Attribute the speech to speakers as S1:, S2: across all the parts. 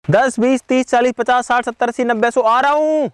S1: 10, 20, 30, 40, 50, 60, 70, 80, 90, 100 आ रहा हूँ।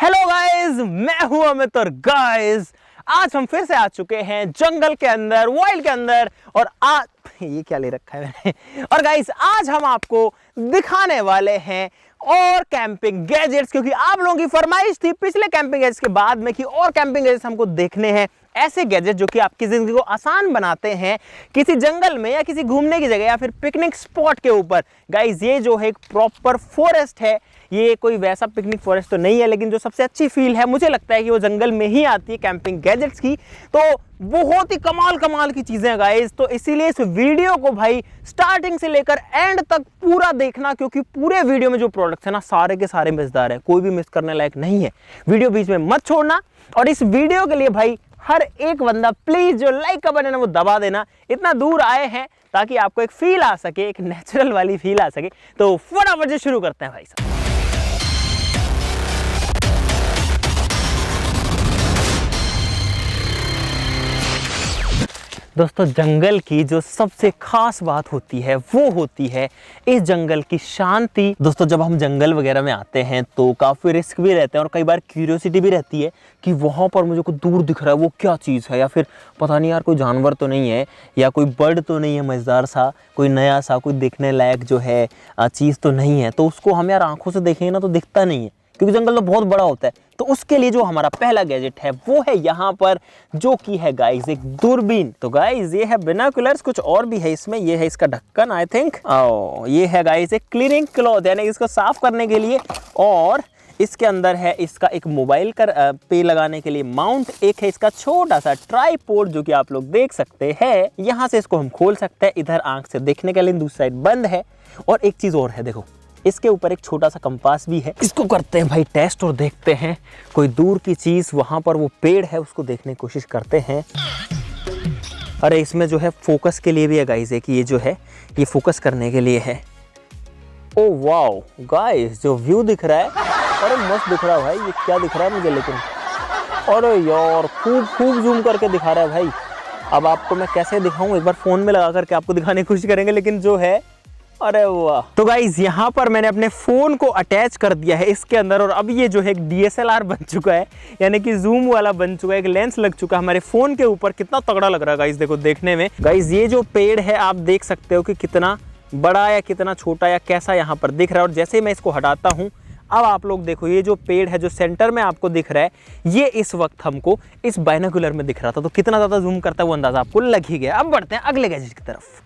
S1: Hello guys, मैं हूँ अमित और गाइज आज हम फिर से आ चुके हैं जंगल के अंदर, वाइल्ड के अंदर। और आज ये क्या ले रखा है मैंने। और गाइज आज हम आपको दिखाने वाले हैं और कैंपिंग गैजेट्स, क्योंकि आप लोगों की फरमाइश थी पिछले कैंपिंग गैजेट्स के बाद में कि और कैंपिंग गैजेट्स हमको देखने हैं, ऐसे गैजेट जो कि आपकी जिंदगी को आसान बनाते हैं किसी जंगल में या किसी घूमने की जगह या फिर पिकनिक स्पॉट के ऊपर। गाइज ये जो है एक प्रॉपर फॉरेस्ट है, ये कोई वैसा पिकनिक फॉरेस्ट तो नहीं है, लेकिन जो सबसे अच्छी फील है मुझे लगता है कि वो जंगल में ही आती है कैंपिंग गैजेट्स की। तो बहुत ही कमाल की चीजें हैं गाइज, तो इसीलिए इस वीडियो को भाई स्टार्टिंग से लेकर एंड तक पूरा देखना, क्योंकि पूरे वीडियो में जो प्रोडक्ट्स है ना सारे के सारे मजेदार है, कोई भी मिस करने लायक नहीं है। वीडियो बीच में मत छोड़ना। और इस वीडियो के लिए भाई हर एक बंदा प्लीज जो लाइक का बटन है वो दबा देना। इतना दूर आए हैं ताकि आपको एक फील आ सके, एक नेचुरल वाली फील आ सके। तो फटाफट से शुरू करते हैं भाई साहब। दोस्तों, जंगल की जो सबसे खास बात होती है वो होती है इस जंगल की शांति। दोस्तों, जब हम जंगल वगैरह में आते हैं तो काफ़ी रिस्क भी रहते हैं और कई बार क्यूरियोसिटी भी रहती है कि वहाँ पर मुझे कुछ दूर दिख रहा है, वो क्या चीज़ है, या फिर पता नहीं यार कोई जानवर तो नहीं है या कोई बर्ड तो नहीं है मज़ेदार सा, कोई नया सा, कोई देखने लायक जो है चीज़ तो नहीं है। तो उसको हम यार आंखों से देखेंगे ना तो दिखता नहीं है, क्योंकि जंगल तो बहुत बड़ा होता है। तो उसके लिए जो हमारा पहला गैजेट है वो है यहाँ पर, जो कि है गाइस एक दूरबीन। तो गाइस ये है बिनोकुलर्स, कुछ और भी है इसमें। ये है इसका ढक्कन आई थिंक। ये है गाइस एक क्लीनिंग क्लॉथ, यानी इसको साफ करने के लिए। और इसके अंदर है इसका एक मोबाइल का पे लगाने के लिए माउंट। एक है इसका छोटा सा ट्राइपॉड जो कि आप लोग देख सकते हैं। यहाँ से इसको हम खोल सकते हैं, इधर आंख से देखने के लिए, दूसरी साइड बंद है। और एक चीज और है, देखो इसके ऊपर एक छोटा सा कंपास भी है। इसको करते हैं भाई टेस्ट और देखते हैं कोई दूर की चीज, वहां पर वो पेड़ है उसको देखने की कोशिश करते हैं। अरे इसमें जो है फोकस के लिए भी है गाइस, कि ये जो है ये फोकस करने के लिए है। ओ वाओ गाइस, जो व्यू दिख रहा है, अरे मस्त दिख रहा है भाई। ये क्या दिख रहा है मुझे, लेकिन अरे यार खूब जूम करके दिखा रहा है भाई। अब आपको मैं कैसे दिखाऊं, एक बार फोन में लगा करके आपको दिखाने की कोशिश करेंगे, लेकिन जो है अरे वाह। तो गाइज यहाँ पर मैंने अपने फोन को अटैच कर दिया है इसके अंदर, और अब ये जो है एक DSLR बन चुका है, यानी कि जूम वाला बन चुका है। एक लेंस लग चुका है हमारे फोन के ऊपर। कितना तगड़ा लग रहा है गाइज, देखो देखने में। गाइज ये जो पेड़ है आप देख सकते हो कि कितना बड़ा या कितना छोटा या कैसा यहाँ पर दिख रहा है। और जैसे ही मैं इसको हटाता हूँ, अब आप लोग देखो ये जो पेड़ है जो सेंटर में आपको दिख रहा है, ये इस वक्त हमको इस बाइनोकुलर में दिख रहा था। तो कितना ज्यादा जूम करता है वो अंदाजा आपको लग ही गया। अब बढ़ते हैं अगले गैजेट की तरफ।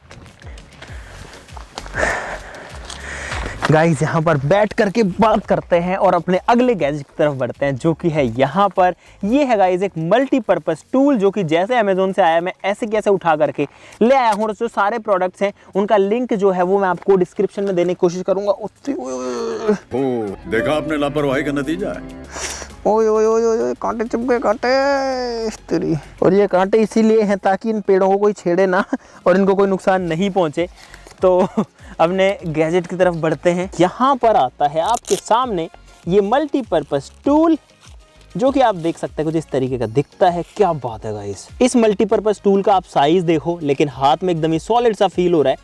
S1: गाइस यहाँ पर बैठ करके बात करते हैं और अपने अगले गैजेट की तरफ बढ़ते हैं, जो कि है यहाँ पर। ये है गाइस एक मल्टीपर्पस टूल, जो कि जैसे अमेज़न से आया मैं ऐसे कैसे उठा करके ले आया हूँ। और जो सारे प्रोडक्ट्स हैं उनका लिंक जो है वो मैं आपको डिस्क्रिप्शन में देने की कोशिश करूंगा।
S2: देखा आपने लापरवाही का नतीजा है।
S1: ओए ओए ओए ओए, कांटे चुभ गए कांटे। और ये कांटे इसीलिए हैं ताकि इन पेड़ों को कोई छेड़े ना और इनको कोई नुकसान नहीं पहुंचे। तो अपने गैजेट की तरफ बढ़ते हैं। यहाँ पर आता है आपके सामने ये मल्टीपर्पस टूल, जो कि आप देख सकते हैं कुछ इस तरीके का दिखता है। क्या बात है गाइस, इस मल्टीपर्पस टूल का आप साइज देखो, लेकिन हाथ में एकदम ही सॉलिड सा फील हो रहा है।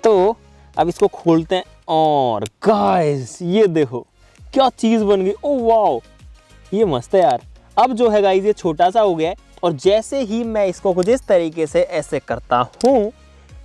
S1: तो अब इसको खोलते हैं और गाइस ये देखो क्या चीज बन गई। ओ वाओ, ये मस्त है यार। अब जो है गाइस ये छोटा सा हो गया है, और जैसे ही मैं इसको कुछ इस तरीके से ऐसे करता हूँ,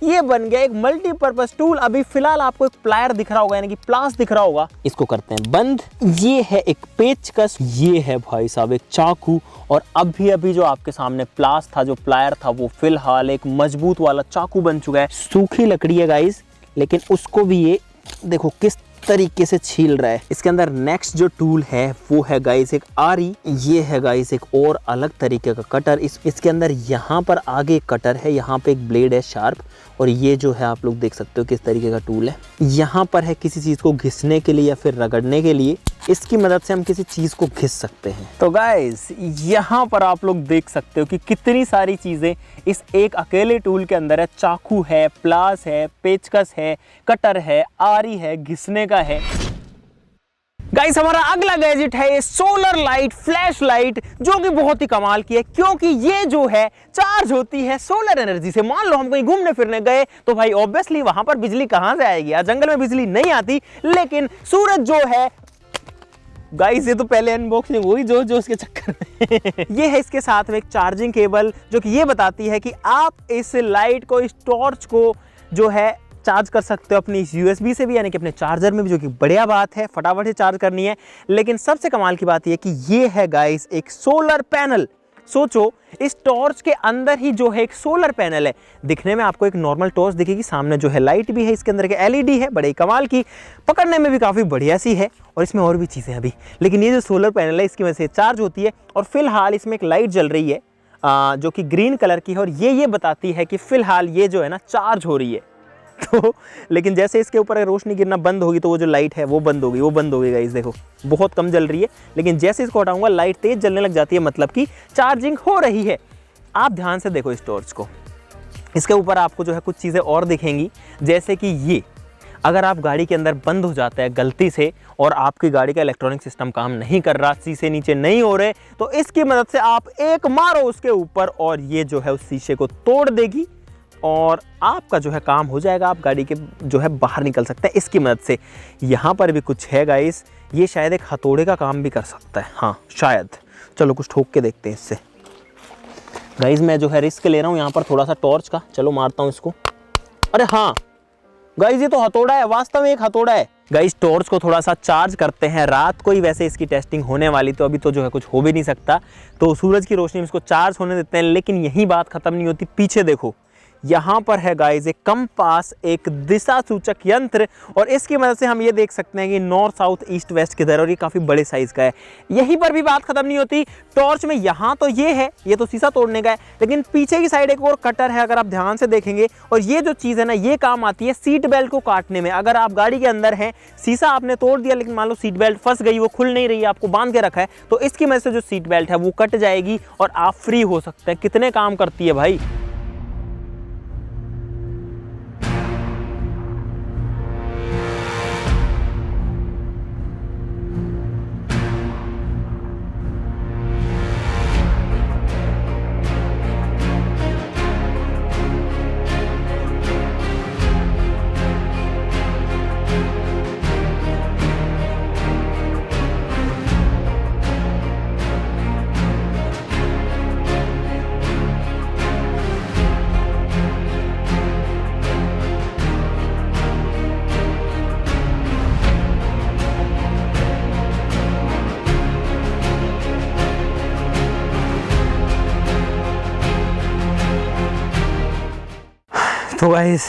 S1: ये बन गया एक मल्टीपर्पस टूल। अभी फिलहाल आपको एक प्लायर दिख रहा होगा, यानी कि प्लास दिख रहा होगा। इसको करते हैं बंद। ये है एक पेचकस, ये है भाई साहब एक चाकू, और अभी जो आपके सामने प्लास था, जो प्लायर था, वो फिलहाल एक मजबूत वाला चाकू बन चुका है। सूखी लकड़ी है गाइस, लेकिन उसको भी ये देखो किस तरीके से छील रहा है। इसके अंदर नेक्स्ट जो टूल है वो है गाइस एक आरी। ये है गाइस एक और अलग तरीके का कटर। इसके अंदर यहाँ पर आगे एक कटर है, यहाँ पे एक ब्लेड है शार्प, और ये जो है आप लोग देख सकते हो किस तरीके का टूल है। यहाँ पर है किसी चीज को घिसने के लिए या फिर रगड़ने के लिए। इसकी मदद से हम किसी चीज को घिस सकते हैं। तो गाइस यहाँ पर आप लोग देख सकते हो कि कितनी सारी चीजें इस एक अकेले टूल के अंदर है। चाकू है, प्लास है, पेचकस है, कटर है, आरी है, घिसने का है। गाइस हमारा अगला गैजेट है ये सोलर लाइट फ्लैश लाइट, जो कि बहुत ही कमाल की है क्योंकि ये जो है चार्ज होती है सोलर एनर्जी से। मान लो हम कहीं घूमने फिरने गए तो भाई ऑब्वियसली वहां पर बिजली कहां से आएगी यार, जंगल में बिजली नहीं आती, लेकिन सूरज जो है गाइस, ये तो पहले अनबॉक्सिंग हुई जो उसके चक्कर में ये है इसके साथ में एक चार्जिंग केबल, जो कि ये बताती है कि आप इस लाइट को, इस टॉर्च को जो है चार्ज कर सकते हो अपनी USB से भी, यानी कि अपने चार्जर में भी, जो कि बढ़िया बात है, फटाफट से चार्ज करनी है। लेकिन सबसे कमाल की बात यह कि ये है गाइस एक सोलर पैनल। सोचो इस टॉर्च के अंदर ही जो है एक सोलर पैनल है। दिखने में आपको एक नॉर्मल टॉर्च दिखेगी, सामने जो है लाइट भी है, इसके अंदर के LED है, बड़े कमाल की, पकड़ने में भी काफ़ी बढ़िया सी है और इसमें और भी चीज़ें अभी। लेकिन ये जो सोलर पैनल है इसकी वजह से चार्ज होती है और फिलहाल इसमें एक लाइट जल रही है जो कि ग्रीन कलर की है और ये बताती है कि फिलहाल ये जो है ना चार्ज हो रही है। तो लेकिन जैसे इसके ऊपर रोशनी गिरना बंद होगी तो वो जो लाइट है वो बंद होगी गाइस, देखो बहुत कम जल रही है, लेकिन जैसे इसको हटाऊंगा लाइट तेज जलने लग जाती है, मतलब कि चार्जिंग हो रही है। आप ध्यान से देखो इस टॉर्च को, इसके ऊपर आपको जो है कुछ चीज़ें और दिखेंगी, जैसे कि ये अगर आप गाड़ी के अंदर बंद हो जाता है गलती से और आपकी गाड़ी का इलेक्ट्रॉनिक सिस्टम काम नहीं कर रहा, शीशे नीचे नहीं हो रहे, तो इसकी मदद से आप एक मारो उसके ऊपर और ये जो है उस शीशे को तोड़ देगी और आपका जो है काम हो जाएगा, आप गाड़ी के जो है बाहर निकल सकते हैं इसकी मदद से। यहाँ पर भी कुछ है गाइस, ये शायद एक हथौड़े का काम भी कर सकता है, हाँ शायद, चलो कुछ ठोक के देखते हैं इससे। गाइस मैं जो है रिस्क ले रहा हूँ यहाँ पर थोड़ा सा टॉर्च का, चलो मारता हूँ इसको। अरे हाँ गाइस ये तो हथौड़ा है, वास्तव में एक हथौड़ा है। गाइस टॉर्च को थोड़ा सा चार्ज करते हैं, रात को ही वैसे इसकी टेस्टिंग होने वाली, तो अभी तो जो है कुछ हो भी नहीं सकता, तो सूरज की रोशनी में इसको चार्ज होने देते हैं। लेकिन यही बात खत्म नहीं होती, पीछे देखो यहाँ पर है गाइस एक कंपास, एक दिशा सूचक यंत्र, और इसकी मदद से हम ये देख सकते हैं कि नॉर्थ साउथ ईस्ट वेस्ट किधर, और ये काफ़ी बड़े साइज़ का है। यहीं पर भी बात खत्म नहीं होती, टॉर्च में यहाँ तो ये है, ये तो शीशा तोड़ने का है, लेकिन पीछे की साइड एक और कटर है अगर आप ध्यान से देखेंगे, और ये जो चीज़ है ना ये काम आती है सीट बेल्ट को काटने में। अगर आप गाड़ी के अंदर हैं, शीशा आपने तोड़ दिया, लेकिन मान लो सीट बेल्ट फंस गई, वो खुल नहीं रही है, आपको बांध के रखा है, तो इसकी मदद से जो सीट बेल्ट है वो कट जाएगी और आप फ्री हो सकते हैं। कितने काम करती है भाई। तो गाइस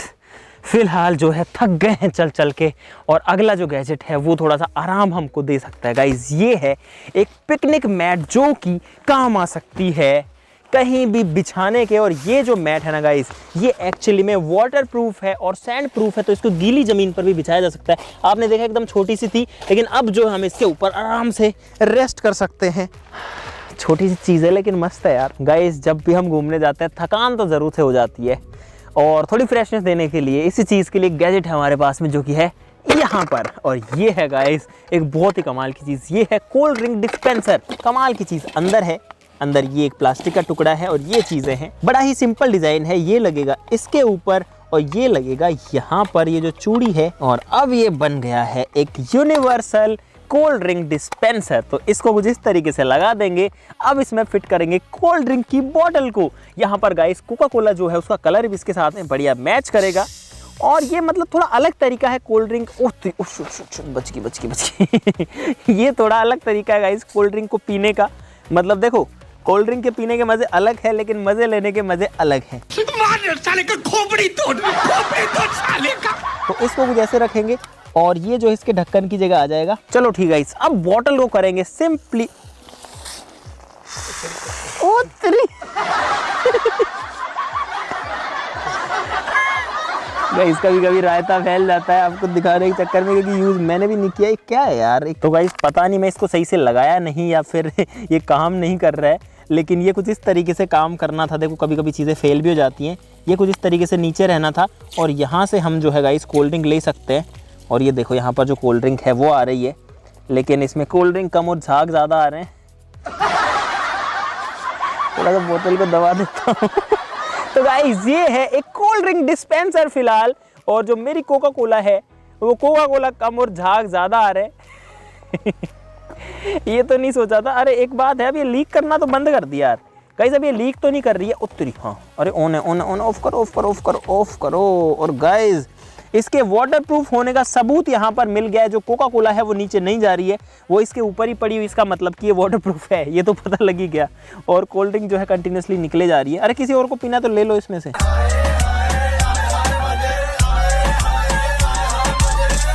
S1: फिलहाल जो है थक गए हैं चल चल के, और अगला जो गैजेट है वो थोड़ा सा आराम हमको दे सकता है गाइस। ये है एक पिकनिक मैट जो कि काम आ सकती है कहीं भी बिछाने के। और ये जो मैट है ना गाइस, ये एक्चुअली में वाटर प्रूफ है और सैंड प्रूफ है, तो इसको गीली ज़मीन पर भी बिछाया जा सकता है। आपने देखा एकदम छोटी सी थी, लेकिन अब जो हम इसके ऊपर आराम से रेस्ट कर सकते हैं। छोटी सी चीज़ है लेकिन मस्त है यार। गाइस जब भी हम घूमने जाते हैं थकान तो ज़रूर से हो जाती है, और थोड़ी फ्रेशनेस देने के लिए इसी चीज़ के लिए गैजेट है हमारे पास में, जो कि है यहाँ पर। और ये है गाइस एक बहुत ही कमाल की चीज़, ये है कोल्ड ड्रिंक डिस्पेंसर। कमाल की चीज़ अंदर है, अंदर ये एक प्लास्टिक का टुकड़ा है और ये चीज़ें हैं। बड़ा ही सिंपल डिज़ाइन है, ये लगेगा इसके ऊपर और ये लगेगा यहाँ पर, ये जो चूड़ी है। और अब ये बन गया है एक यूनिवर्सल कोल्ड ड्रिंक डिस्पेंसर। तो इसको कुछ इस तरीके से लगा देंगे, अब इसमें फिट करेंगे कोल्ड ड्रिंक की बोतल को। यहाँ पर गाइस कोका कोला जो है उसका कलर भी इसके साथ में बढ़िया मैच करेगा, और ये मतलब थोड़ा अलग तरीका है कोल्ड ड्रिंक। बच गई ये थोड़ा अलग तरीका है गाइस कोल्ड ड्रिंक को पीने का। मतलब देखो कोल्ड ड्रिंक के पीने के मजे अलग है, लेकिन मजे लेने के मजे अलग हैं। साले का खोपड़ी तोड़ साले का। तो इसको कुछ ऐसे रखेंगे और ये जो इसके ढक्कन की जगह आ जाएगा। चलो ठीक है, अब बॉटल को करेंगे सिंपली गाइस कभी कभी रायता फैल जाता है आपको दिखाने के चक्कर में, क्योंकि यूज़ मैंने भी नहीं किया। क्या है यार, तो गाइस पता नहीं मैं इसको सही से लगाया नहीं या फिर ये काम नहीं कर रहा है, लेकिन ये कुछ इस तरीके से काम करना था। देखो कभी कभी चीज़ें फेल भी हो जाती हैं। ये कुछ इस तरीके से नीचे रहना था और यहाँ से हम जो है गाइस कोल्ड ड्रिंक ले सकते हैं। और ये देखो यहाँ पर जो कोल्ड ड्रिंक है वो आ रही है, लेकिन इसमें कोल्ड ड्रिंक कम और झाग ज़्यादा आ रहे हैं। थोड़ा सा बोतल को दबा देता हूँ। तो गाइस ये है एक कोल्ड ड्रिंक डिस्पेंसर फिलहाल, और जो मेरी कोका कोला है वो कोका कोला कम और झाग ज़्यादा आ रहे हैं। ये तो नहीं सोचा था। अरे एक बात है, अब ये लीक करना तो बंद कर दिया यार। गाइस अब ये लीक तो नहीं कर रही है। उत्तरी हाँ, अरे ऑन है, ऑन ऑन, ऑफ करो ऑफ करो ऑफ करो ऑफ करो। और गाइस इसके वाटरप्रूफ होने का सबूत यहाँ पर मिल गया है। जो कोका कोला है वो नीचे नहीं जा रही है, वो इसके ऊपर ही पड़ी हुई, इसका मतलब कि ये वाटरप्रूफ है, ये तो पता लग ही गया। और कोल्ड ड्रिंक जो है कंटिन्यूसली निकले जा रही है। अरे किसी और को पीना तो ले लो इसमें से।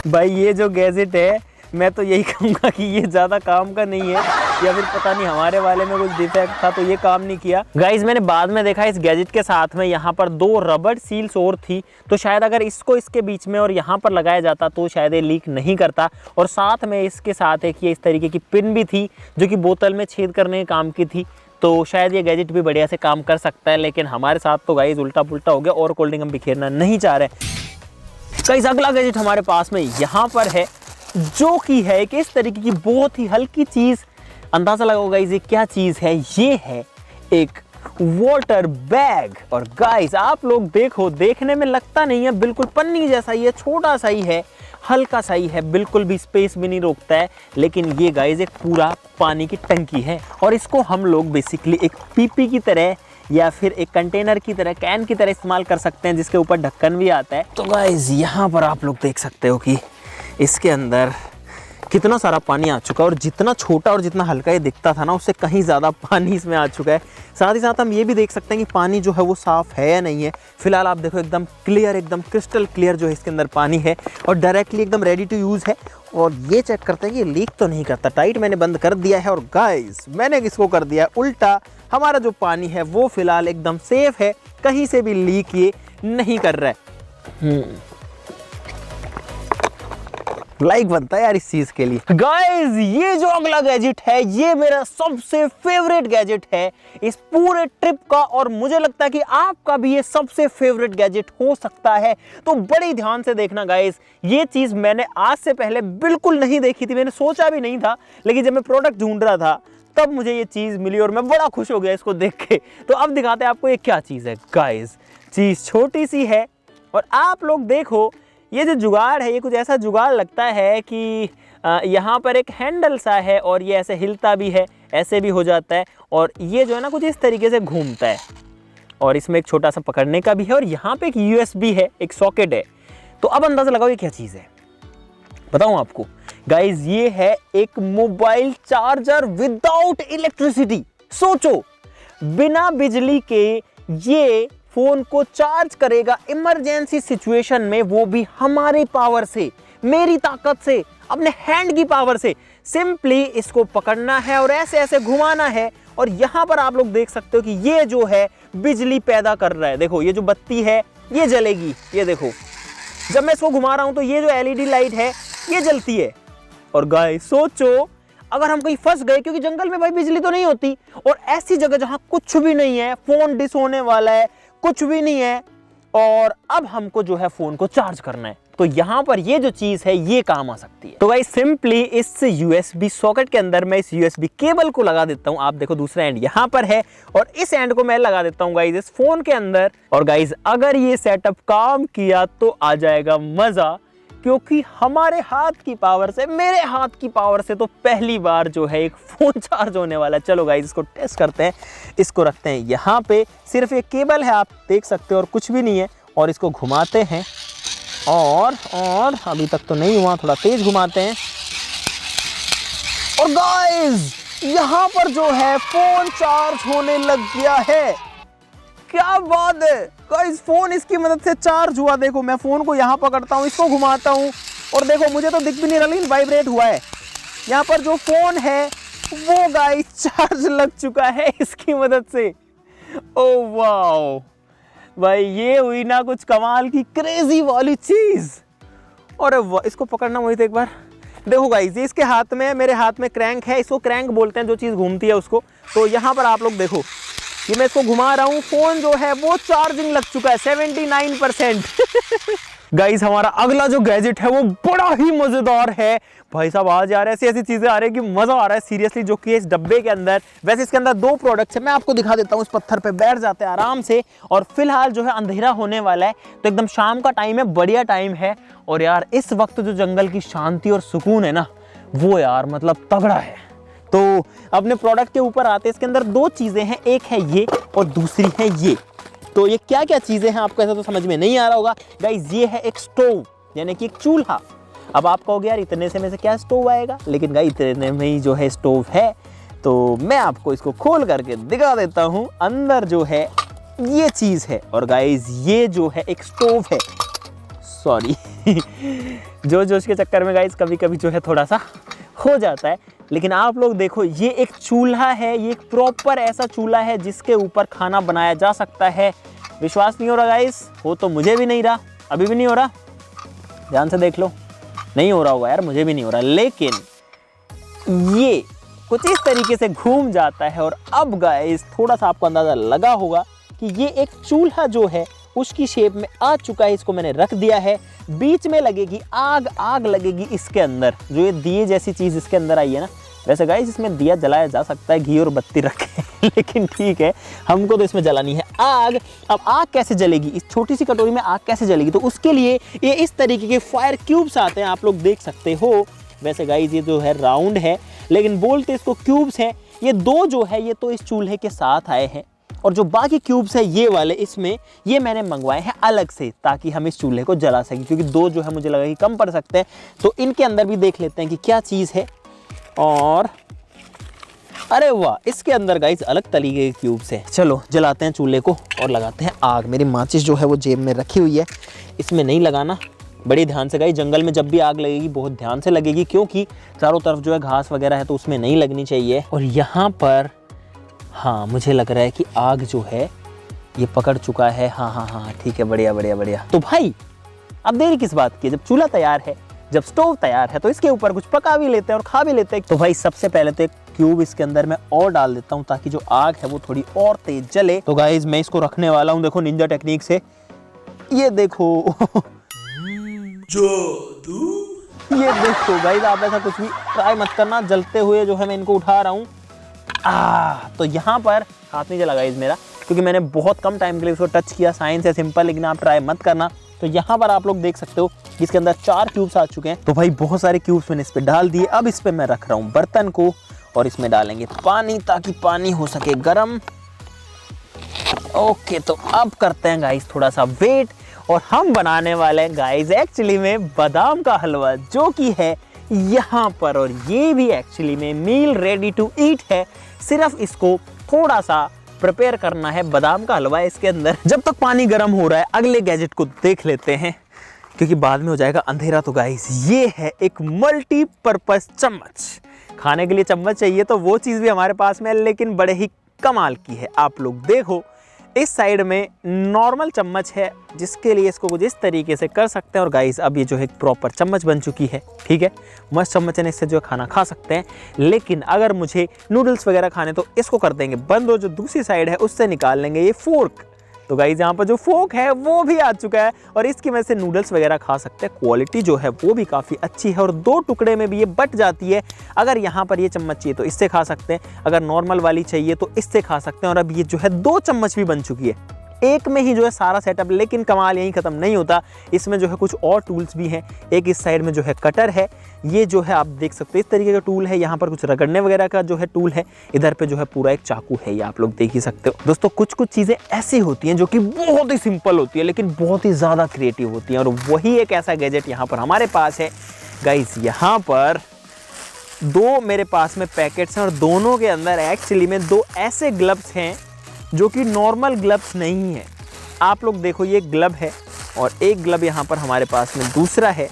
S1: भाई ये जो गैजेट है मैं तो यही कहूँगा कि ये ज़्यादा काम का नहीं है, या फिर पता नहीं हमारे वाले में कुछ डिफेक्ट था तो ये काम नहीं किया। गाइज मैंने बाद में देखा इस गैजेट के साथ में यहाँ पर 2 रबड़ सील्स और थी, तो शायद अगर इसको इसके बीच में और यहाँ पर लगाया जाता तो शायद ये लीक नहीं करता। और साथ में इसके साथ एक ये इस तरीके की पिन भी थी जो कि बोतल में छेद करने के काम की थी, तो शायद ये गैजेट भी बढ़िया से काम कर सकता है। लेकिन हमारे साथ तो गाइज उल्टा पुल्टा हो गया और कोल्ड ड्रिंक हम बिखेरना नहीं चाह रहे। गाइस अगला गैजेट हमारे पास में यहाँ पर है, जो कि है एक इस तरीके की बहुत ही हल्की चीज़। अंदाज़ा लगाओ गाइस ये क्या चीज़ है। ये है एक वाटर बैग। और गाइस आप लोग देखो, देखने में लगता नहीं है, बिल्कुल पन्नी जैसा ही है, छोटा सा ही है, हल्का सा ही है, बिल्कुल भी स्पेस भी नहीं रोकता है। लेकिन ये गाइस एक पूरा पानी की टंकी है, और इसको हम लोग बेसिकली एक पीपी की तरह या फिर एक कंटेनर की तरह, कैन की तरह इस्तेमाल कर सकते हैं, जिसके ऊपर ढक्कन भी आता है। तो गाइस यहाँ पर आप लोग देख सकते हो कि इसके अंदर कितना सारा पानी आ चुका है, और जितना छोटा और जितना हल्का ये दिखता था ना, उससे कहीं ज़्यादा पानी इसमें आ चुका है। साथ ही साथ हम ये भी देख सकते हैं कि पानी जो है वो साफ़ है या नहीं है। फिलहाल आप देखो एकदम क्लियर, एकदम क्रिस्टल क्लियर जो है इसके अंदर पानी है, और डायरेक्टली एकदम रेडी टू यूज़ है। और ये चेक करते हैं कि ये लीक तो नहीं करता। टाइट मैंने बंद कर दिया है, और गाइस मैंने इसको कर दिया उल्टा। हमारा जो पानी है वो फिलहाल एकदम सेफ है, कहीं से भी लीक ये नहीं कर रहा है। लाइक बनता है यार इस चीज के लिए। गाइस ये जो अगला गैजेट है ये मेरा सबसे फेवरेट गैजेट है इस पूरे ट्रिप का, और मुझे लगता है कि आपका भी ये सबसे फेवरेट गैजेट हो सकता है। तो बड़ी ध्यान से देखना गाइस, ये चीज मैंने आज से पहले बिल्कुल नहीं देखी थी, मैंने सोचा भी नहीं था, लेकिन जब मैं प्रोडक्ट ढूंढ रहा था तब मुझे ये चीज मिली और मैं बड़ा खुश हो गया इसको देख के। तो अब दिखाते हैं आपको ये क्या चीज है। गाइस चीज छोटी सी है, और आप लोग देखो ये जो जुगाड़ है ये कुछ ऐसा जुगाड़ लगता है कि यहाँ पर एक हैंडल सा है, और ये ऐसे हिलता भी है, ऐसे भी हो जाता है, और ये जो है ना कुछ इस तरीके से घूमता है, और इसमें एक छोटा सा पकड़ने का भी है, और यहाँ पे एक USB है, एक सॉकेट है। तो अब अंदाजा लगाओ ये क्या चीज़ है, बताऊँ आपको। गाइज ये है एक मोबाइल चार्जर विदाउट इलेक्ट्रिसिटी। सोचो बिना बिजली के ये फोन को चार्ज करेगा इमरजेंसी सिचुएशन में, वो भी हमारे पावर से, मेरी ताकत से, अपने हैंड की पावर से। सिंपली इसको पकड़ना है और ऐसे ऐसे घुमाना है, और यहाँ पर आप लोग देख सकते हो कि ये जो है बिजली पैदा कर रहा है। देखो ये जो बत्ती है ये जलेगी, ये देखो जब मैं इसको घुमा रहा हूँ तो ये जो LED लाइट है ये जलती है। और गाइस सोचो अगर हम कहीं फंस गए, क्योंकि जंगल में भाई बिजली तो नहीं होती, और ऐसी जगह जहाँ कुछ भी नहीं है, फोन डिस होने वाला है, कुछ भी नहीं है, और अब हमको जो है फोन को चार्ज करना है, तो यहाँ पर ये जो चीज है ये काम आ सकती है। तो गाइस सिंपली इस USB सॉकेट के अंदर मैं इस USB केबल को लगा देता हूँ। आप देखो दूसरा एंड यहाँ पर है, और इस एंड को मैं लगा देता हूँ गाइस इस फोन के अंदर। और गाइस अगर ये सेटअप काम किया तो आ जाएगा मजा, क्योंकि हमारे हाथ की पावर से, मेरे हाथ की पावर से तो पहली बार जो है एक फ़ोन चार्ज होने वाला है। चलो गाइस इसको टेस्ट करते हैं। इसको रखते हैं यहाँ पे, सिर्फ एक केबल है आप देख सकते हो और कुछ भी नहीं है, और इसको घुमाते हैं, और अभी तक तो नहीं हुआ, थोड़ा तेज घुमाते हैं। और गाइस यहाँ पर जो है फ़ोन चार्ज होने लग गया है। क्या बात है गाइस, फोन इसकी मदद से चार्ज हुआ। देखो मैं फोन को यहाँ पकड़ता हूँ, इसको घुमाता हूँ, और देखो मुझे तो दिख भी नहीं रहा लेकिन वाइब्रेट हुआ है। यहाँ पर जो फोन है वो गाइस चार्ज लग चुका है इसकी मदद से। ओह वाओ भाई, ये हुई ना कुछ कमाल की क्रेजी वाली चीज। और इसको पकड़ना वही तो एक बार देखो गाइस, ये इसके हाथ में है, मेरे हाथ में क्रैंक है, इसको क्रैंक बोलते हैं जो चीज़ घूमती है उसको। तो यहाँ पर आप लोग देखो ये मैं इसको घुमा रहा हूँ, फोन जो है वो चार्जिंग लग चुका है 79%। गाइस हमारा अगला जो गैजेट है वो बड़ा ही मजेदार है भाई साहब। आज यार ऐसी ऐसी चीजें आ रही है कि मजा आ रहा है सीरियसली, जो कि इस डब्बे के अंदर, वैसे इसके अंदर 2 प्रोडक्ट्स है, मैं आपको दिखा देता हूँ। इस पत्थर पे बैठ जाते हैं आराम से, और फिलहाल जो है अंधेरा होने वाला है, तो एकदम शाम का टाइम है, बढ़िया टाइम है। और यार इस वक्त जो जंगल की शांति और सुकून है ना, वो यार मतलब तगड़ा है। तो अपने प्रोडक्ट के ऊपर आते हैं। इसके अंदर 2 चीजें हैं, एक है ये और दूसरी है ये। तो ये क्या क्या चीजें हैं आपको ऐसा तो समझ में नहीं आ रहा होगा गाइस। ये है एक स्टोव, यानी कि एक चूल्हा। अब आप कहोगे यार इतने से में से क्या स्टोव आएगा, लेकिन गाइस इतने में ही जो है स्टोव है। तो मैं आपको इसको खोल करके दिखा देता हूं। अंदर जो है ये चीज है, और गाइस ये जो है एक स्टोव है। सॉरी जोश के चक्कर में गाइस कभी कभी जो है थोड़ा सा हो जाता है, लेकिन आप लोग देखो ये एक चूल्हा है। ये एक प्रॉपर ऐसा चूल्हा है जिसके ऊपर खाना बनाया जा सकता है। विश्वास नहीं हो रहा गाइस, हो तो मुझे भी नहीं रहा, अभी भी नहीं हो रहा, ध्यान से देख लो, नहीं हो रहा होगा यार, मुझे भी नहीं हो रहा। लेकिन ये कुछ इस तरीके से घूम जाता है। और अब गाइस थोड़ा सा आपको अंदाजा लगा होगा कि ये एक चूल्हा जो है उसकी शेप में आ चुका है। इसको मैंने रख दिया है, बीच में लगेगी आग, आग लगेगी इसके अंदर। जो ये दिए जैसी चीज इसके अंदर आई है ना, वैसे गाइस इसमें दिया जलाया जा सकता है, घी और बत्ती रख के लेकिन ठीक है, हमको तो इसमें जलानी है आग। अब आग कैसे जलेगी, इस छोटी सी कटोरी में आग कैसे जलेगी, तो उसके लिए ये इस तरीके के फायर क्यूब्स आते हैं, आप लोग देख सकते हो। वैसे गाइस ये जो है राउंड है, लेकिन बोलते इसको क्यूब्स हैं। ये 2 जो है ये तो इस चूल्हे के साथ आए हैं, और जो बाकी क्यूब्स है ये वाले, इसमें ये मैंने मंगवाए हैं अलग से, ताकि हम इस चूल्हे को जला सकें, क्योंकि 2 जो है मुझे लगा कि कम पड़ सकते हैं। तो इनके अंदर भी देख लेते हैं कि क्या चीज़ है। और अरे वाह, इसके अंदर गाइस अलग तरीके के क्यूब्स हैं। चलो जलाते हैं चूल्हे को और लगाते हैं आग। मेरी माचिस जो है वो जेब में रखी हुई है, इसमें नहीं लगाना, बड़ी ध्यान से गाइस। जंगल में जब भी आग लगेगी बहुत ध्यान से लगेगी, क्योंकि चारों तरफ जो है घास वगैरह है, तो उसमें नहीं लगनी चाहिए। और यहाँ पर हाँ मुझे लग रहा है कि आग जो है ये पकड़ चुका है। हाँ ठीक है, बढ़िया बढ़िया बढ़िया। तो भाई अब देरी किस बात की, जब चूल्हा तैयार है, जब स्टोव तैयार है, तो इसके ऊपर कुछ पका भी लेते हैं और खा भी लेते हैं। तो भाई सबसे पहले तो एक क्यूब इसके अंदर मैं और डाल देता हूँ, ताकि जो आग है वो थोड़ी और तेज जले। तो गाइस मैं इसको रखने वाला हूँ, देखो निंजा टेक्निक से, ये देखो ये देखो गाइस, आप ऐसा कुछ भी ट्राई मत करना, जलते हुए जो है मैं इनको उठा रहा हूँ। तो यहाँ पर हाथ नहीं जला गाइस मेरा, क्योंकि मैंने बहुत कम टाइम के लिए इसको टच किया। साइंस है सिंपल, लेकिन आप ट्राई मत करना। तो यहाँ पर आप लोग देख सकते हो इसके अंदर 4 क्यूब्स आ चुके हैं। तो भाई बहुत सारे क्यूब्स मैंने इस पे डाल दिए। अब इस पे मैं रख रहा हूँ बर्तन को, और इसमें डालेंगे पानी, ताकि पानी हो सके गर्म। ओके, तो अब करते हैं गाइस थोड़ा सा वेट, और हम बनाने वाले हैं गाइस एक्चुअली में बादाम का हलवा, जो कि है यहाँ पर। और ये भी एक्चुअली में मील रेडी टू ईट है, सिर्फ इसको थोड़ा सा प्रिपेयर करना है। बादाम का हलवा है इसके अंदर। जब तक पानी गर्म हो रहा है, अगले गैजेट को देख लेते हैं, क्योंकि बाद में हो जाएगा अंधेरा। तो गाइस ये है एक मल्टीपर्पज चम्मच। खाने के लिए चम्मच चाहिए तो वो चीज़ भी हमारे पास में है, लेकिन बड़े ही कमाल की है। आप लोग देखो, इस साइड में नॉर्मल चम्मच है, जिसके लिए इसको कुछ इस तरीके से कर सकते हैं। और गाइस अब ये जो है एक प्रॉपर चम्मच बन चुकी है, ठीक है, मस्त चम्मच है, इससे जो है खाना खा सकते हैं। लेकिन अगर मुझे नूडल्स वगैरह खाने, तो इसको कर देंगे बंद, और जो दूसरी साइड है उससे निकाल लेंगे ये फोर्क। तो गाइस यहाँ पर जो फोर्क है वो भी आ चुका है, और इसकी वजह से नूडल्स वगैरह खा सकते हैं। क्वालिटी जो है वो भी काफ़ी अच्छी है, और 2 टुकड़े में भी ये बट जाती है। अगर यहाँ पर ये चम्मच चाहिए तो इससे खा सकते हैं, अगर नॉर्मल वाली चाहिए तो इससे खा सकते हैं। और अब ये जो है 2 चम्मच भी बन चुकी है, एक में ही जो है सारा सेटअप। लेकिन कमाल यहीं ख़त्म नहीं होता, इसमें जो है कुछ और टूल्स भी हैं। एक इस साइड में जो है कटर है, ये जो है आप देख सकते हो इस तरीके का टूल है। यहाँ पर कुछ रगड़ने वगैरह का जो है टूल है, इधर पे जो है पूरा एक चाकू है, ये आप लोग देख ही सकते हो। दोस्तों कुछ चीज़ें ऐसी होती हैं जो कि बहुत ही सिंपल होती है, लेकिन बहुत ही ज़्यादा क्रिएटिव होती हैं, और वही एक ऐसा गैजेट यहाँ पर हमारे पास है। गाइस यहाँ पर 2 मेरे पास में पैकेट्स हैं, और दोनों के अंदर एक्चुअली में 2 ऐसे ग्लव्स हैं जो कि नॉर्मल ग्लव्स नहीं है। आप लोग देखो, ये ग्लव है, और एक ग्लव यहाँ पर हमारे पास में दूसरा है।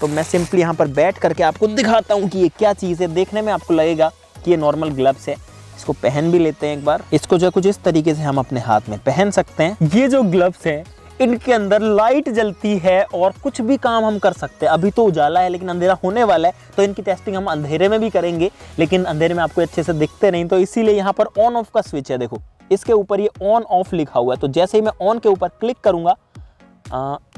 S1: तो मैं सिंपली यहाँ पर बैठ करके आपको दिखाता हूँ कि ये क्या चीज़ है। देखने में आपको लगेगा कि ये नॉर्मल ग्लव्स है। इसको पहन भी लेते हैं एक बार। इसको जो है कुछ इस तरीके से हम अपने हाथ में पहन सकते हैं। ये जो ग्लव्स हैं, इनके अंदर लाइट जलती है, और कुछ भी काम हम कर सकते हैं। अभी तो उजाला है, लेकिन अंधेरा होने वाला है, तो इनकी टेस्टिंग हम अंधेरे में भी करेंगे, लेकिन अंधेरे में आपको अच्छे से दिखते नहीं, तो इसीलिए यहाँ पर ऑन ऑफ का स्विच है। देखो इसके ऊपर ये ऑन ऑफ लिखा हुआ है, तो जैसे ही मैं ऑन के ऊपर क्लिक करूंगा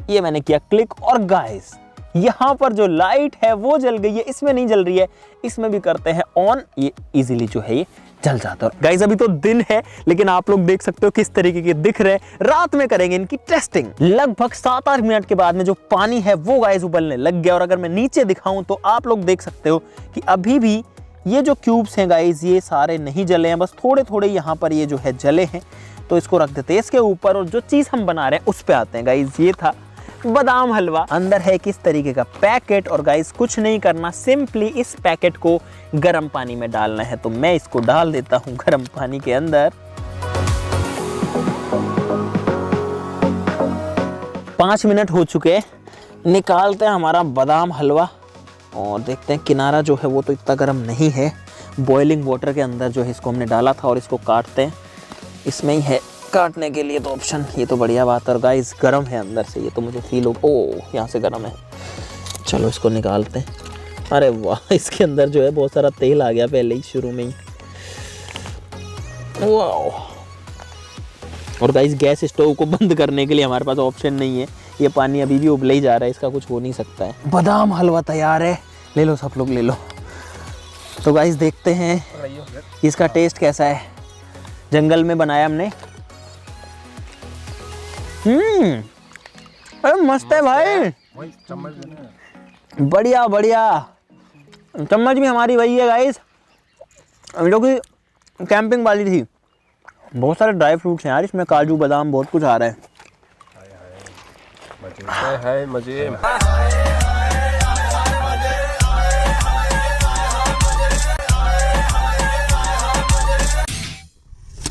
S1: ये मैंने किया क्लिक और गाइस यहाँ पर जो लाइट है वो जल गई है, इसमें नहीं जल रही है, इसमें भी करते हैं ऑन, ये इजीली जो है ये जल जाता है। गाइस अभी तो दिन है लेकिन आप लोग देख सकते हो किस तरीके के दिख रहे हैं। रात में करेंगे इनकी टेस्टिंग। लगभग 7-8 मिनट के बाद में जो पानी है वो गाइस उबलने लग गया और अगर मैं नीचे दिखाऊं तो आप लोग देख सकते हो कि अभी भी ये जो क्यूब्स हैं गाइस ये सारे नहीं जले हैं, बस थोड़े थोड़े यहाँ पर ये जो है जले हैं। तो इसको रख देते हैं इसके ऊपर और जो चीज हम बना रहे हैं उस पे आते हैं। गाइस ये था बादाम हलवा, अंदर है किस तरीके का पैकेट और गाइस कुछ नहीं करना, सिंपली इस पैकेट को गर्म पानी में डालना है। तो मैं इसको डाल देता हूं गर्म पानी के अंदर। 5 मिनट हो चुके हैं, निकालते हैं हमारा बादाम हलवा और देखते हैं किनारा जो है वो तो इतना गर्म नहीं है। बॉइलिंग वाटर के अंदर जो है इसको हमने डाला था और इसको काटते हैं, इसमें ही है काटने के लिए तो ऑप्शन। ये तो बढ़िया बात है और गाइस गर्म है अंदर से, ये तो मुझे फील हो, ओह यहाँ से गर्म है। चलो इसको निकालते हैं। अरे वाह, इसके अंदर जो है बहुत सारा तेल आ गया पहले ही शुरू में ही। वाह। और गाइस गैस स्टोव को बंद करने के लिए हमारे पास ऑप्शन नहीं है, ये पानी अभी भी उबले ही जा रहा है, इसका कुछ हो नहीं सकता है। बादाम हलवा तैयार है, ले लो सब लोग ले लो। तो गाइस देखते हैं इसका टेस्ट कैसा है। जंगल में बनाया हमने। अरे मस्त है भाई, बढ़िया बढ़िया। चम्मच भी हमारी वही है गाइस जो कि कैंपिंग वाली थी। बहुत सारे ड्राई फ्रूट्स हैं यार इसमें, काजू बादाम बहुत कुछ आ रहा है।
S3: मजे।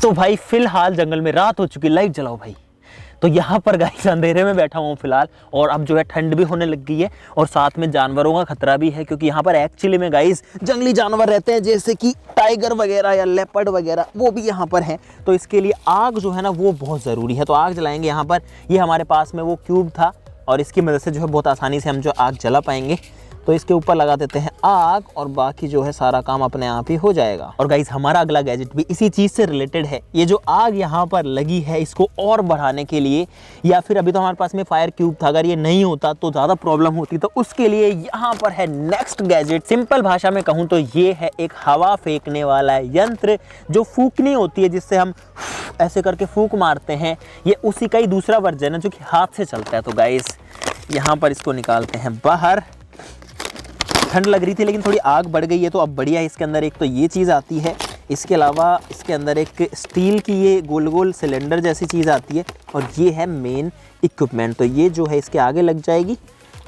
S1: तो भाई फिलहाल जंगल में रात हो चुकी, लाइट जलाओ भाई। तो यहाँ पर गाइस अंधेरे में बैठा हूँ फिलहाल और अब जो है ठंड भी होने लग गई है और साथ में जानवरों का खतरा भी है क्योंकि यहाँ पर एक्चुअली में गाइस जंगली जानवर रहते हैं जैसे कि टाइगर वगैरह या लेपर्ड वगैरह, वो भी यहाँ पर हैं। तो इसके लिए आग जो है ना वो बहुत ज़रूरी है। तो आग जलाएंगे यहाँ पर। ये हमारे पास में वो क्यूब था और इसकी मदद से जो है बहुत आसानी से हम जो आग जला पाएंगे। तो इसके ऊपर लगा देते हैं आग और बाकी जो है सारा काम अपने आप ही हो जाएगा। और गाइस हमारा अगला गैजेट भी इसी चीज़ से रिलेटेड है। ये जो आग यहाँ पर लगी है इसको और बढ़ाने के लिए, या फिर अभी तो हमारे पास में फायर क्यूब था, अगर ये नहीं होता तो ज़्यादा प्रॉब्लम होती, तो उसके लिए यहाँ पर है नेक्स्ट गैजेट। सिंपल भाषा में कहूँ तो ये है एक हवा फेंकने वाला यंत्र जो फूकनी होती है, जिससे हम ऐसे करके फूंक मारते हैं। ये उसी का ही दूसरा वर्जन है जो कि हाथ से चलता है। तो गाइस यहाँ पर इसको निकालते हैं बाहर। ठंड लग रही थी लेकिन थोड़ी आग बढ़ गई है तो अब बढ़िया है। इसके अंदर एक तो ये चीज़ आती है, इसके अलावा इसके अंदर एक स्टील की ये गोल गोल सिलेंडर जैसी चीज़ आती है और ये है मेन इक्विपमेंट। तो ये जो है इसके आगे लग जाएगी।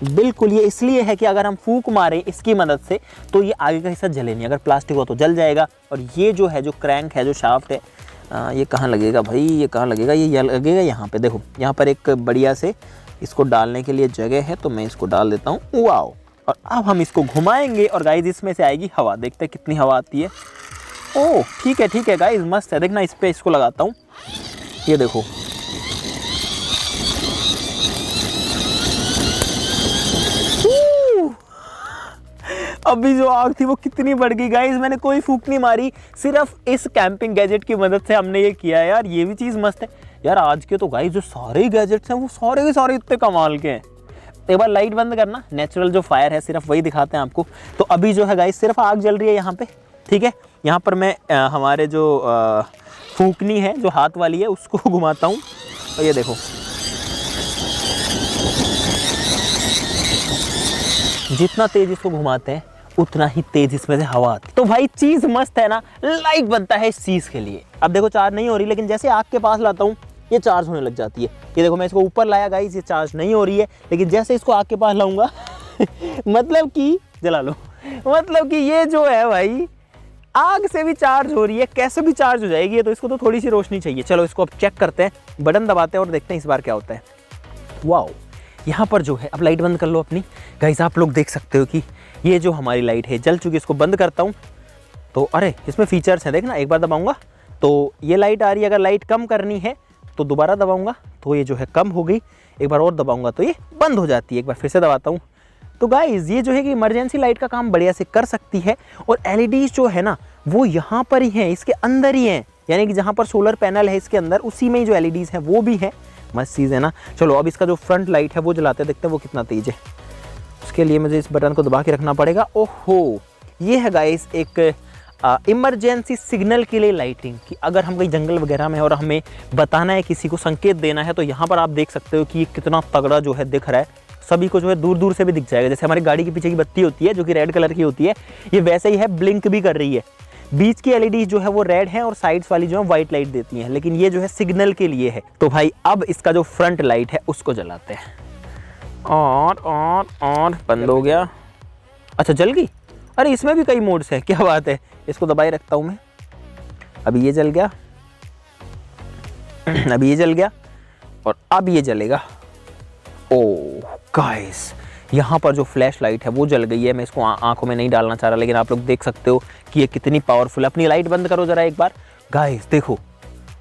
S1: बिल्कुल ये इसलिए है कि अगर हम फूंक मारें इसकी मदद से तो ये आगे का हिस्सा जले नहीं, अगर प्लास्टिक हो तो जल जाएगा। और ये जो है जो क्रैंक है, जो शाफ्ट है, ये कहाँ लगेगा भाई, ये कहाँ लगेगा, ये लगेगा यहाँ पे। देखो यहाँ पर एक बढ़िया से इसको डालने के लिए जगह है तो मैं इसको डाल देता हूँ। वाओ। और अब हम इसको घुमाएंगे और गाइस इसमें से आएगी हवा। देखते हैं कितनी हवा आती है। ओह ठीक है गाइस, मस्त है। देखना इस पे इसको लगाता हूँ, ये देखो। अभी जो आग थी वो कितनी बढ़ गई गाइस। मैंने कोई फूंक नहीं मारी, सिर्फ इस कैंपिंग गैजेट की मदद से हमने ये किया है यार। ये भी चीज़ मस्त है यार। आज के तो गाइस जो सारे गैजेट्स हैं वो सारे के सारे इतने कमाल के हैं। एक बार लाइट बंद करना, नेचुरल जो फायर है सिर्फ वही दिखाते हैं आपको। तो अभी जो है गाइस सिर्फ आग जल रही है यहाँ पे, ठीक है। यहाँ पर मैं हमारे जो फूंकनी है जो हाथ वाली है उसको घुमाता हूँ और ये देखो, जितना तेज इसको घुमाते हैं उतना ही तेज इसमें से हवा आती है। तो भाई चीज़ मस्त है ना। लाइट बनता है इस चीज़ के लिए। अब देखो चार्ज नहीं हो रही, लेकिन जैसे आग के पास लाता हूँ ये चार्ज होने लग जाती है। ये देखो मैं इसको ऊपर लाया गाइस, ये चार्ज नहीं हो रही है, लेकिन जैसे इसको आग के पास लाऊंगा मतलब कि जला लो, मतलब कि ये जो है भाई आग से भी चार्ज हो रही है, कैसे भी चार्ज हो जाएगी। तो इसको तो थोड़ी सी रोशनी चाहिए। चलो इसको अब चेक करते हैं, बटन दबाते हैं और देखते हैं इस बार क्या होता है। वाओ, यहाँ पर जो है, अब लाइट बंद कर लो अपनी। गाइस आप लोग देख सकते हो कि ये जो हमारी लाइट है जल चुकी। इसको बंद करता हूँ तो अरे इसमें फीचर्स हैं, देखना। एक बार दबाऊंगा तो ये लाइट आ रही है। अगर लाइट कम करनी है तो दोबारा दबाऊंगा तो ये जो है कम हो गई। एक बार और दबाऊंगा तो ये बंद हो जाती है। एक बार फिर से दबाता हूँ तो गाइस ये जो है कि इमरजेंसी लाइट का काम बढ़िया से कर सकती है। और एलईडीज जो है ना वो यहाँ पर ही हैं, इसके अंदर ही हैं, यानी कि जहाँ पर सोलर पैनल है इसके अंदर उसी में ही जो एलईडीज हैं वो भी हैं। मस्त चीज़ है ना। चलो अब इसका जो फ्रंट लाइट है वो जलाते हैं, देखते हैं वो कितना तेज है। उसके लिए मुझे इस बटन को दबा के रखना पड़ेगा। ओहो, ये है गाइस एक इमरजेंसी सिग्नल के लिए लाइटिंग, कि अगर हम कहीं जंगल वगैरह में और हमें बताना है, किसी को संकेत देना है, तो यहाँ पर आप देख सकते हो कि ये कितना तगड़ा जो है दिख रहा है। सभी को जो है दूर दूर से भी दिख जाएगा। जैसे हमारी गाड़ी के पीछे की बत्ती होती है जो कि रेड कलर की होती है, ये वैसे ही है, ब्लिंक भी कर रही है। बीच की एलईडी जो है वो रेड है और साइड्स वाली जो है वाइट लाइट देती हैं, लेकिन ये जो है सिग्नल के लिए है। तो भाई अब इसका जो फ्रंट लाइट है उसको जलाते हैं। और बंद हो गया। अच्छा जल गई। अरे इसमें भी कई मोड्स है, क्या बात है। इसको दबाए रखता हूँ मैं। अभी ये जल गया, अभी ये जल गया और अब ये जलेगा। ओह गाइस, यहाँ पर जो फ्लैश लाइट है वो जल गई है। मैं इसको आंखों में नहीं डालना चाह रहा, लेकिन आप लोग देख सकते हो कि ये कितनी पावरफुल है। अपनी लाइट बंद करो जरा एक बार गाइस, देखो।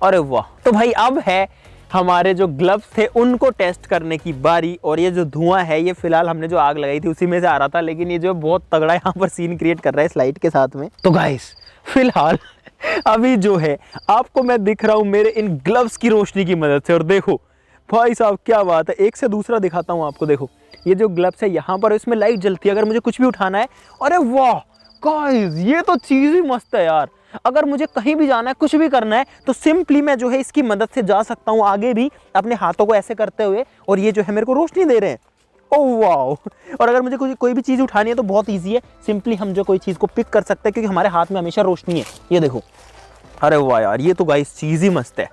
S1: अरे वाह। तो भाई अब है हमारे जो ग्लव्स थे उनको टेस्ट करने की बारी। और ये जो धुआं है ये फिलहाल हमने जो आग लगाई थी उसी में से आ रहा था, लेकिन ये जो बहुत तगड़ा यहाँ पर सीन क्रिएट कर रहा है इस लाइट के साथ में। तो गाइस फिलहाल अभी जो है आपको मैं दिख रहा हूँ मेरे इन ग्लव्स की रोशनी की मदद से। और देखो भाई साहब क्या बात है, एक से दूसरा दिखाता हूँ आपको। देखो ये जो ग्लव्स है यहाँ पर इसमें लाइट जलती है अगर मुझे कुछ भी उठाना है। अरे वाह गाइस, ये तो चीज़ ही मस्त है यार। अगर मुझे कहीं भी जाना है, कुछ भी करना है, तो सिंपली मैं जो है इसकी मदद से जा सकता हूँ आगे भी अपने हाथों को ऐसे करते हुए, और ये जो है मेरे को रोशनी दे रहे हैं। ओह वाह। और अगर मुझे कोई भी चीज़ उठानी है तो बहुत ईजी है, सिंपली हम जो कोई चीज़ को पिक कर सकते हैं क्योंकि हमारे हाथ में हमेशा रोशनी है। ये देखो। अरे वाह यार, ये तो गाइस चीज़ ही मस्त है।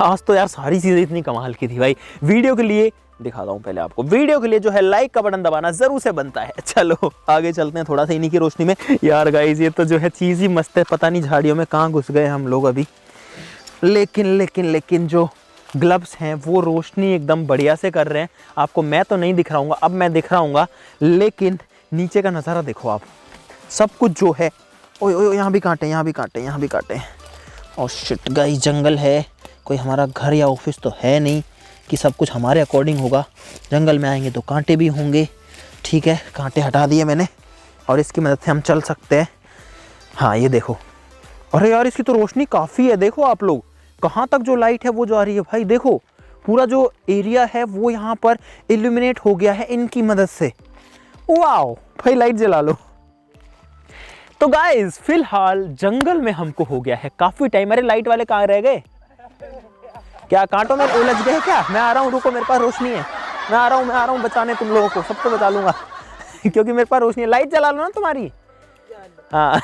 S1: आज तो यार सारी चीज़ें इतनी कमाल की थी भाई। वीडियो के लिए दिखाता हूँ पहले आपको, वीडियो के लिए जो है लाइक का बटन दबाना जरूर से बनता है। चलो आगे चलते हैं थोड़ा सा इन्हीं की रोशनी में। यार गाइस ये तो जो है चीज़ ही मस्त है। पता नहीं झाड़ियों में कहाँ घुस गए हम लोग अभी, लेकिन जो ग्लव्स हैं वो रोशनी एकदम बढ़िया से कर रहे हैं। आपको मैं तो नहीं दिख रहा हूँ, अब मैं दिख रहा हूँ, लेकिन नीचे का नज़ारा देखो आप। सब कुछ जो है, ओ यहाँ भी कांटे, यहाँ भी कांटे, यहाँ भी कांटे। और शिट गाइस, जंगल है, कोई हमारा घर या ऑफिस तो है नहीं कि सब कुछ हमारे अकॉर्डिंग होगा। जंगल में आएंगे तो कांटे भी होंगे। ठीक है, कांटे हटा दिए मैंने और इसकी मदद से हम चल सकते हैं। हाँ ये देखो। अरे यार इसकी तो रोशनी काफ़ी है। देखो आप लोग, कहाँ तक जो लाइट है वो जा रही है भाई। देखो पूरा जो एरिया है वो यहाँ पर इल्यूमिनेट हो गया है इनकी मदद से। वाओ भाई, लाइट जला लो। तो गाइस फिलहाल जंगल में हमको हो गया है काफ़ी टाइम। अरे लाइट वाले कहाँ रह गए? क्या कांटों में उलझ गए क्या? मैं आ रहा हूँ, रुको, मेरे पास रोशनी है। मैं आ रहा हूँ बचाने तुम लोगों को, सबको बचा लूंगा क्योंकि मेरे पास रोशनी है। लाइट जला लो ना तुम्हारी। हाँ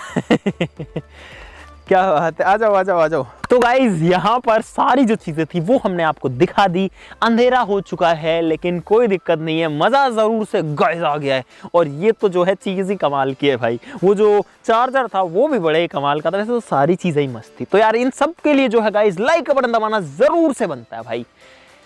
S1: क्या बात है, आ जाओ। तो गाइज यहाँ पर सारी जो चीजें थी वो हमने आपको दिखा दी। अंधेरा हो चुका है लेकिन कोई दिक्कत नहीं है, मजा जरूर से गाइज आ गया है। और ये तो जो है चीज ही कमाल की है भाई। वो जो चार्जर था वो भी बड़े कमाल का था। वैसे तो सारी चीजें ही मस्त थी। तो यार इन सब के लिए जो है गाइज लाइक का बटन दबाना जरूर से बनता है भाई।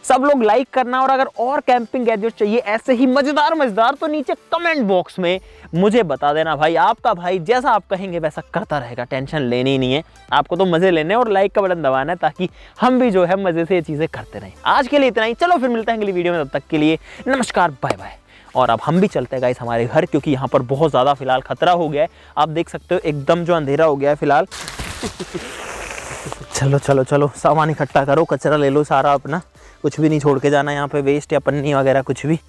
S1: सब लोग लाइक करना। और अगर और कैंपिंग गैजेट चाहिए ऐसे ही मजेदार तो नीचे कमेंट बॉक्स में मुझे बता देना भाई। आपका भाई जैसा आप कहेंगे वैसा करता रहेगा, टेंशन लेनी ही नहीं है। आपको तो मजे लेने और लाइक का बटन दबाना है ताकि हम भी जो है मजे से ये चीजें करते रहें। आज के लिए इतना ही, चलो फिर मिलते हैं अगली वीडियो में। तब तक के लिए नमस्कार, बाय बाय। और अब हम भी चलते हैं गाइस हमारे घर, क्योंकि यहाँ पर बहुत ज़्यादा फिलहाल खतरा हो गया है। आप देख सकते हो एकदम जो अंधेरा हो गया है फिलहाल। चलो सामान इकट्ठा करो, कचरा ले लो सारा अपना, कुछ भी नहीं छोड़ के जाना यहाँ पे वेस्ट या पन्नी वगैरह कुछ भी।